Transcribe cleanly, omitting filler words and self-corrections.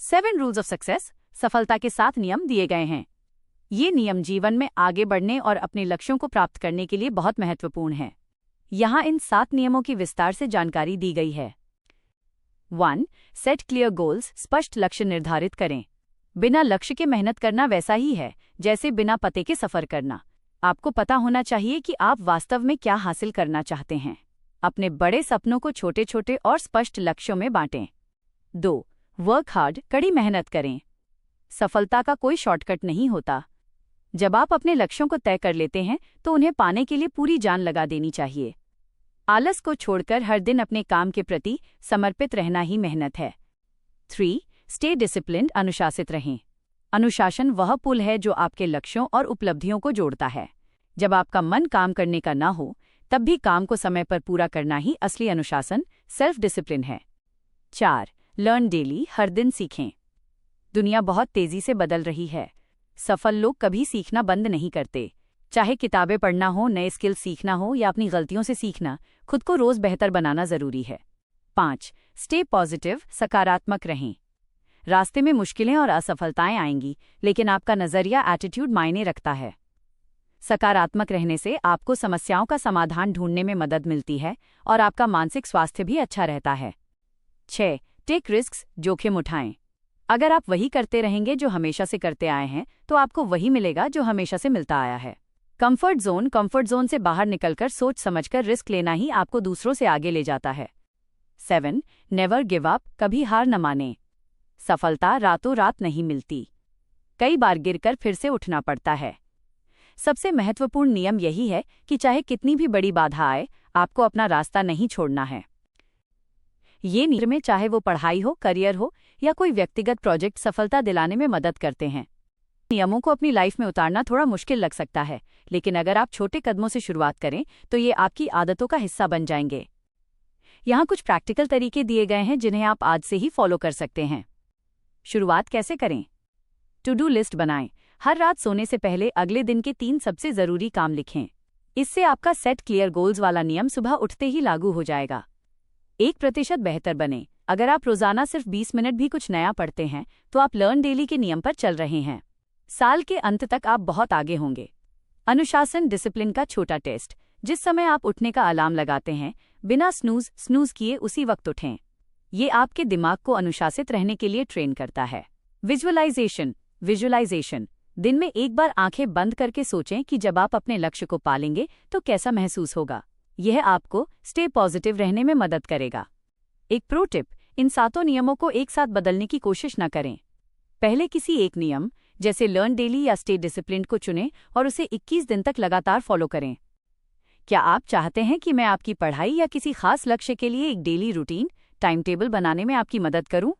7 rules of success, सफलता के 7 नियम दिए गए हैं। ये नियम जीवन में आगे बढ़ने और अपने लक्ष्यों को प्राप्त करने के लिए बहुत महत्वपूर्ण हैं। यहाँ इन 7 नियमों की विस्तार से जानकारी दी गई है। 1. सेट क्लियर गोल्स, स्पष्ट लक्ष्य निर्धारित करें। बिना लक्ष्य के मेहनत करना वैसा ही है जैसे बिना पते के सफर करना। आपको पता होना चाहिए कि आप वास्तव में क्या हासिल करना चाहते हैं। अपने बड़े सपनों को छोटे छोटे और स्पष्ट लक्ष्यों में बांटें। 2. वर्क हार्ड, कड़ी मेहनत करें। सफलता का कोई शॉर्टकट नहीं होता। जब आप अपने लक्ष्यों को तय कर लेते हैं तो उन्हें पाने के लिए पूरी जान लगा देनी चाहिए। आलस को छोड़कर हर दिन अपने काम के प्रति समर्पित रहना ही मेहनत है। 3. स्टे डिसिप्लिन्ड, अनुशासित रहें। अनुशासन वह पुल है जो आपके लक्ष्यों और उपलब्धियों को जोड़ता है। जब आपका मन काम करने का ना हो तब भी काम को समय पर पूरा करना ही असली अनुशासन, सेल्फ डिसिप्लिन है। 4. लर्न डेली, हर दिन सीखें। दुनिया बहुत तेजी से बदल रही है। सफल लोग कभी सीखना बंद नहीं करते। चाहे किताबें पढ़ना हो, नए स्किल सीखना हो या अपनी गलतियों से सीखना, खुद को रोज बेहतर बनाना जरूरी है। 5. स्टे पॉजिटिव, सकारात्मक रहें। रास्ते में मुश्किलें और असफलताएं आएंगी, लेकिन आपका नजरिया, एटीट्यूड मायने रखता है। सकारात्मक रहने से आपको समस्याओं का समाधान ढूंढने में मदद मिलती है और आपका मानसिक स्वास्थ्य भी अच्छा रहता है। 6. टेक रिस्क्स, जोखिम उठाएं। अगर आप वही करते रहेंगे जो हमेशा से करते आए हैं तो आपको वही मिलेगा जो हमेशा से मिलता आया है। कंफर्ट जोन से बाहर निकलकर सोच समझकर रिस्क लेना ही आपको दूसरों से आगे ले जाता है। 7. नेवर गिव अप, कभी हार न मानें। सफलता रातों रात नहीं मिलती। कई बार गिरकर फिर से उठना पड़ता है। सबसे महत्वपूर्ण नियम यही है कि चाहे कितनी भी बड़ी बाधा आए, आपको अपना रास्ता नहीं छोड़ना है। ये नियम में चाहे वो पढ़ाई हो, करियर हो या कोई व्यक्तिगत प्रोजेक्ट, सफलता दिलाने में मदद करते हैं। नियमों को अपनी लाइफ में उतारना थोड़ा मुश्किल लग सकता है, लेकिन अगर आप छोटे कदमों से शुरुआत करें तो ये आपकी आदतों का हिस्सा बन जाएंगे। यहाँ कुछ प्रैक्टिकल तरीके दिए गए हैं जिन्हें आप आज से ही फॉलो कर सकते हैं। शुरुआत कैसे करें? टू डू लिस्ट बनाएं। हर रात सोने से पहले अगले दिन के 3 सबसे जरूरी काम लिखें। इससे आपका सेट क्लियर गोल्स वाला नियम सुबह उठते ही लागू हो जाएगा। 1% बेहतर बने। अगर आप रोजाना सिर्फ 20 मिनट भी कुछ नया पढ़ते हैं तो आप लर्न डेली के नियम पर चल रहे हैं। साल के अंत तक आप बहुत आगे होंगे। अनुशासन, डिसिप्लिन का छोटा टेस्ट। जिस समय आप उठने का अलार्म लगाते हैं, बिना स्नूज किए उसी वक्त उठें। ये आपके दिमाग को अनुशासित रहने के लिए ट्रेन करता है। विजुअलाइजेशन। दिन में एक बार आंखें बंद करके सोचें कि जब आप अपने लक्ष्य को पालेंगे तो कैसा महसूस होगा। यह आपको स्टे पॉजिटिव रहने में मदद करेगा। एक प्रो टिप, इन 7 नियमों को एक साथ बदलने की कोशिश न करें। पहले किसी एक नियम जैसे लर्न डेली या स्टे डिसिप्लिन्ड को चुनें और उसे 21 दिन तक लगातार फॉलो करें। क्या आप चाहते हैं कि मैं आपकी पढ़ाई या किसी खास लक्ष्य के लिए एक डेली रूटीन, टाइम टेबल बनाने में आपकी मदद करूं?